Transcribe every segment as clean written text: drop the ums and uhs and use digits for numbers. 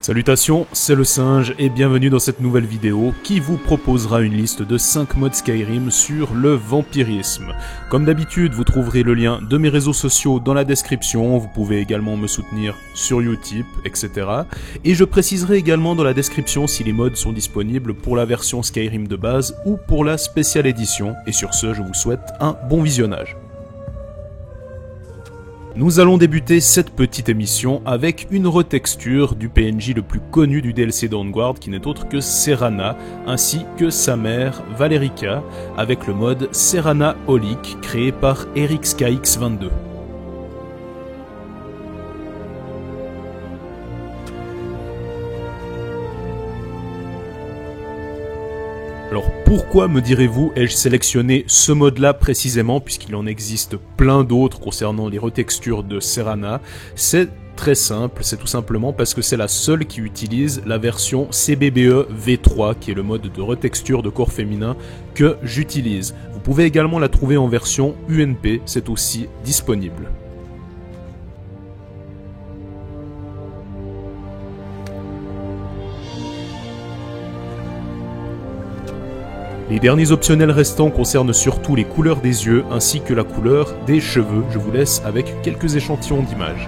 Salutations, c'est le singe et bienvenue dans cette nouvelle vidéo qui vous proposera une liste de 5 modes Skyrim sur le vampirisme. Comme d'habitude, vous trouverez le lien de mes réseaux sociaux dans la description, vous pouvez également me soutenir sur Utip, etc. Et je préciserai également dans la description si les modes sont disponibles pour la version Skyrim de base ou pour la spéciale édition. Et sur ce, je vous souhaite un bon visionnage. Nous allons débuter cette petite émission avec une retexture du PNJ le plus connu du DLC Dawnguard qui n'est autre que Serana, ainsi que sa mère Valerica, avec le mode Serana Holic créé par EricSkyX22. Alors pourquoi, me direz-vous, ai-je sélectionné ce mode-là précisément, puisqu'il en existe plein d'autres concernant les retextures de Serana? C'est très simple, c'est tout simplement parce que c'est la seule qui utilise la version CBBE V3, qui est le mode de retexture de corps féminin que j'utilise. Vous pouvez également la trouver en version UNP, c'est aussi disponible. Les derniers optionnels restants concernent surtout les couleurs des yeux ainsi que la couleur des cheveux. Je vous laisse avec quelques échantillons d'images.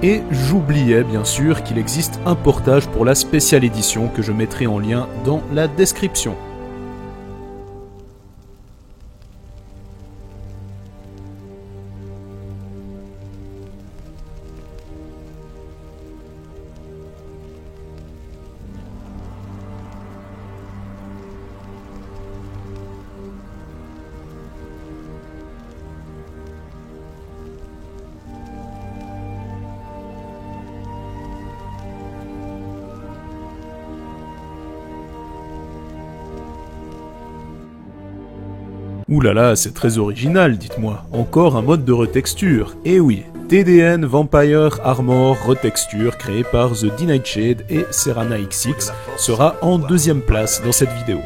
Et j'oubliais bien sûr qu'il existe un portage pour la spéciale édition que je mettrai en lien dans la description. Ouh là là, c'est très original, dites-moi. Encore un mode de retexture. Eh oui, TDN Vampire Armor Retexture créé par The D-Nightshade et Serana XX sera en deuxième place dans cette vidéo.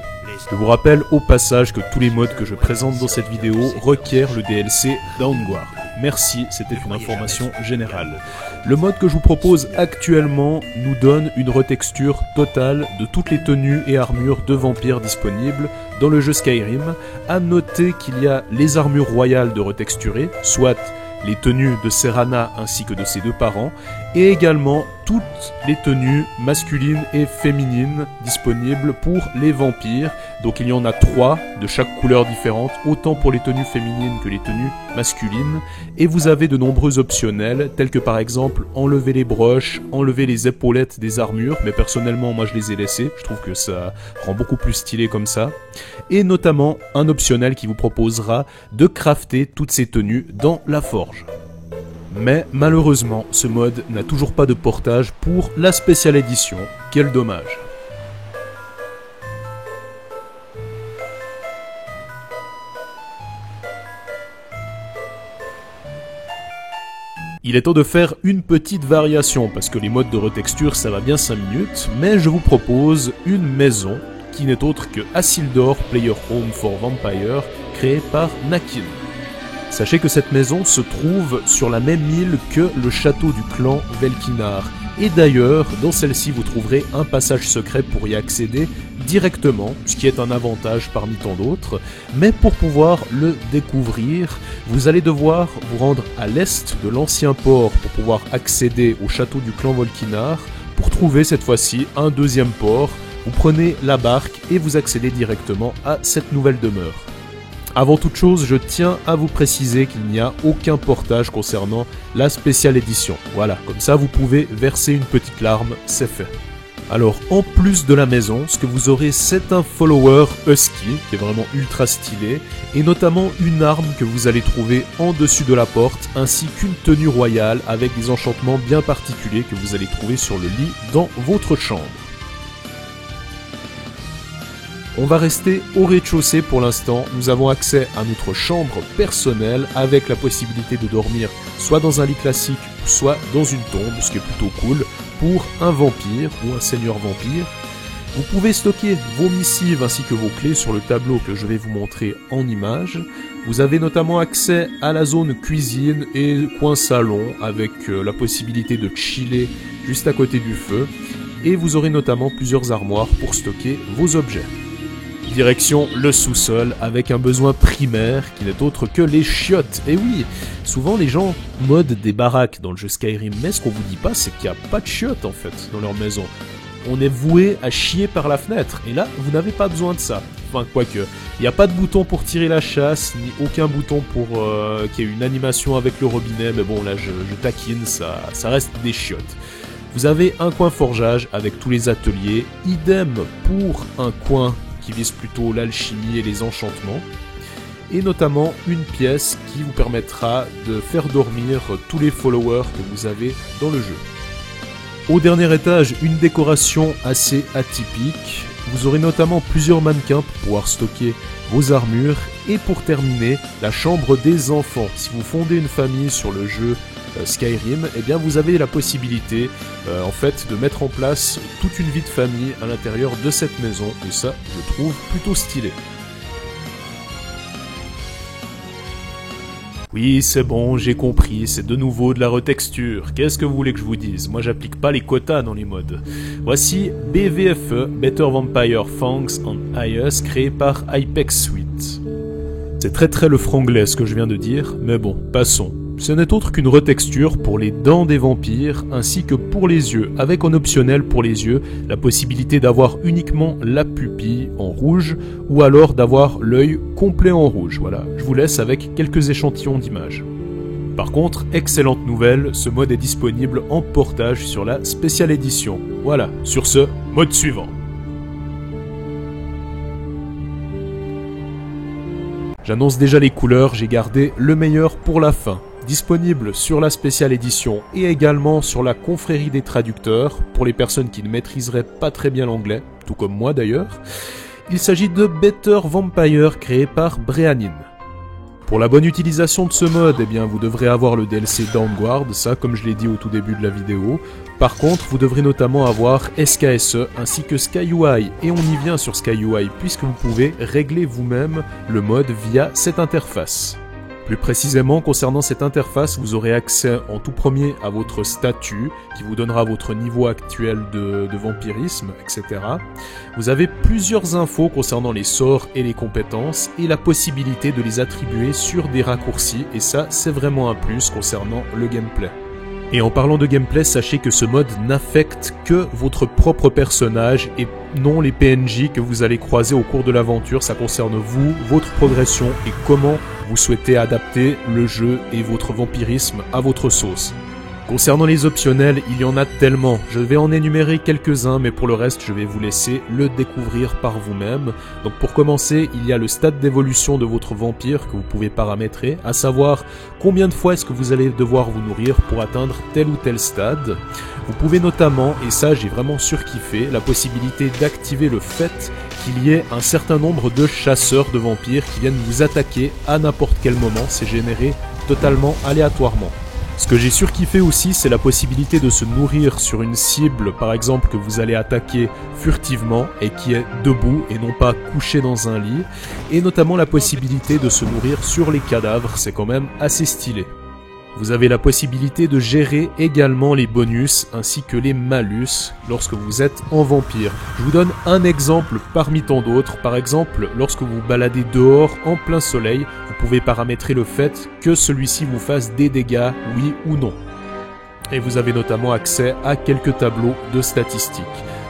Je vous rappelle au passage que tous les modes que je présente dans cette vidéo requièrent le DLC Dawnguard. Merci, c'était une information générale. Le mode que je vous propose actuellement nous donne une retexture totale de toutes les tenues et armures de vampires disponibles dans le jeu Skyrim. À noter qu'il y a les armures royales de retexturer, soit les tenues de Serana ainsi que de ses deux parents, et également toutes les tenues masculines et féminines disponibles pour les vampires. Donc il y en a 3 de chaque couleur différente, autant pour les tenues féminines que les tenues masculines. Et vous avez de nombreux optionnels, tels que par exemple enlever les broches, enlever les épaulettes des armures, mais personnellement moi je les ai laissées, je trouve que ça rend beaucoup plus stylé comme ça. Et notamment un optionnel qui vous proposera de crafter toutes ces tenues dans la forge. Mais malheureusement, ce mode n'a toujours pas de portage pour la spéciale édition. Quel dommage. Il est temps de faire une petite variation, parce que les modes de retexture ça va bien 5 minutes, mais je vous propose une maison qui n'est autre que Asyldor Player Home for Vampire, créée par Nakin. Sachez que cette maison se trouve sur la même île que le château du clan Velkinar. Et d'ailleurs, dans celle-ci, vous trouverez un passage secret pour y accéder directement, ce qui est un avantage parmi tant d'autres. Mais pour pouvoir le découvrir, vous allez devoir vous rendre à l'est de l'ancien port pour pouvoir accéder au château du clan Velkinar. Pour trouver cette fois-ci un deuxième port, vous prenez la barque et vous accédez directement à cette nouvelle demeure. Avant toute chose, je tiens à vous préciser qu'il n'y a aucun portage concernant la spéciale édition. Voilà, comme ça vous pouvez verser une petite larme, c'est fait. Alors, en plus de la maison, ce que vous aurez, c'est un follower husky, qui est vraiment ultra stylé, et notamment une arme que vous allez trouver en dessus de la porte, ainsi qu'une tenue royale avec des enchantements bien particuliers que vous allez trouver sur le lit dans votre chambre. On va rester au rez-de-chaussée pour l'instant, nous avons accès à notre chambre personnelle avec la possibilité de dormir soit dans un lit classique, soit dans une tombe, ce qui est plutôt cool, pour un vampire ou un seigneur vampire. Vous pouvez stocker vos missives ainsi que vos clés sur le tableau que je vais vous montrer en image. Vous avez notamment accès à la zone cuisine et coin salon avec la possibilité de chiller juste à côté du feu. et vous aurez notamment plusieurs armoires pour stocker vos objets. Direction le sous-sol avec un besoin primaire qui n'est autre que les chiottes. Et oui, souvent les gens modent des baraques dans le jeu Skyrim, mais ce qu'on vous dit pas, c'est qu'il n'y a pas de chiottes en fait dans leur maison. On est voué à chier par la fenêtre, et là, vous n'avez pas besoin de ça. Enfin, quoique, il n'y a pas de bouton pour tirer la chasse, ni aucun bouton pour qu'il y ait une animation avec le robinet, mais bon, là, je taquine, ça reste des chiottes. Vous avez un coin forgeage avec tous les ateliers, idem pour un coin qui vise plutôt l'alchimie et les enchantements, et notamment une pièce qui vous permettra de faire dormir tous les followers que vous avez dans le jeu. Au dernier étage, une décoration assez atypique. Vous aurez notamment plusieurs mannequins pour pouvoir stocker vos armures. Et pour terminer, la chambre des enfants. Si vous fondez une famille sur le jeu Skyrim, eh bien vous avez la possibilité en fait de mettre en place toute une vie de famille à l'intérieur de cette maison. Et ça, je trouve plutôt stylé. Oui, c'est bon, j'ai compris, c'est de nouveau de la retexture. Qu'est-ce que vous voulez que je vous dise? Moi, j'applique pas les quotas dans les mods. Voici BVFE, Better Vampire Fangs and Eyes, créé par Hypex Suite. C'est très le franglais ce que je viens de dire, mais bon, passons. Ce n'est autre qu'une retexture pour les dents des vampires ainsi que pour les yeux, avec en optionnel pour les yeux la possibilité d'avoir uniquement la pupille en rouge ou alors d'avoir l'œil complet en rouge. Voilà, je vous laisse avec quelques échantillons d'images. Par contre, excellente nouvelle, ce mode est disponible en portage sur la Special Edition. Voilà, sur ce, mode suivant. J'annonce déjà les couleurs, j'ai gardé le meilleur pour la fin. Disponible sur la Special Edition et également sur la confrérie des traducteurs, pour les personnes qui ne maîtriseraient pas très bien l'anglais, tout comme moi d'ailleurs. Il s'agit de Better Vampire créé par Breanin. Pour la bonne utilisation de ce mode, eh bien, vous devrez avoir le DLC Downguard, ça comme je l'ai dit au tout début de la vidéo. Par contre, vous devrez notamment avoir SKSE ainsi que SkyUI, et on y vient sur SkyUI puisque vous pouvez régler vous-même le mode via cette interface. Plus précisément, concernant cette interface, vous aurez accès en tout premier à votre statut, qui vous donnera votre niveau actuel de vampirisme, etc. Vous avez plusieurs infos concernant les sorts et les compétences, et la possibilité de les attribuer sur des raccourcis, et ça, c'est vraiment un plus concernant le gameplay. Et en parlant de gameplay, sachez que ce mode n'affecte que votre propre personnage et non les PNJ que vous allez croiser au cours de l'aventure. Ça concerne vous, votre progression et comment vous souhaitez adapter le jeu et votre vampirisme à votre sauce. Concernant les optionnels, il y en a tellement. Je vais en énumérer quelques-uns, mais pour le reste, je vais vous laisser le découvrir par vous-même. Donc pour commencer, il y a le stade d'évolution de votre vampire que vous pouvez paramétrer, à savoir combien de fois est-ce que vous allez devoir vous nourrir pour atteindre tel ou tel stade. Vous pouvez notamment, et ça j'ai vraiment surkiffé, la possibilité d'activer le fait qu'il y ait un certain nombre de chasseurs de vampires qui viennent vous attaquer à n'importe quel moment. C'est généré totalement aléatoirement. Ce que j'ai surkiffé aussi, c'est la possibilité de se nourrir sur une cible, par exemple, que vous allez attaquer furtivement et qui est debout et non pas couché dans un lit, et notamment la possibilité de se nourrir sur les cadavres, c'est quand même assez stylé. Vous avez la possibilité de gérer également les bonus ainsi que les malus lorsque vous êtes en vampire. Je vous donne un exemple parmi tant d'autres. Par exemple, lorsque vous baladez dehors en plein soleil, vous pouvez paramétrer le fait que celui-ci vous fasse des dégâts, oui ou non. Et vous avez notamment accès à quelques tableaux de statistiques.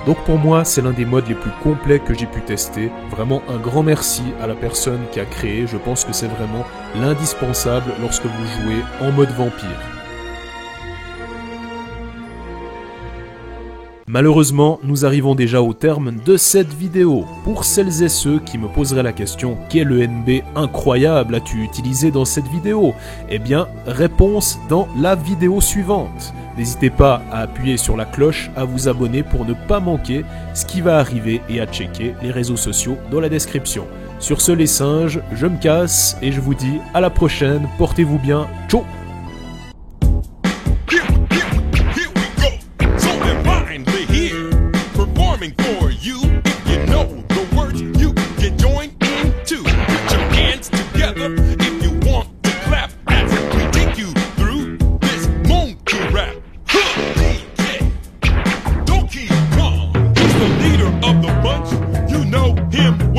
Donc pour moi, c'est l'un des modes les plus complets que j'ai pu tester. Vraiment un grand merci à la personne qui a créé. Je pense que c'est vraiment l'indispensable lorsque vous jouez en mode vampire. Malheureusement, nous arrivons déjà au terme de cette vidéo. Pour celles et ceux qui me poseraient la question « Quel ENB incroyable as-tu utilisé dans cette vidéo ?» Eh bien, réponse dans la vidéo suivante. N'hésitez pas à appuyer sur la cloche, à vous abonner pour ne pas manquer ce qui va arriver et à checker les réseaux sociaux dans la description. Sur ce les singes, je me casse et je vous dis à la prochaine, portez-vous bien, ciao. Don't keep him.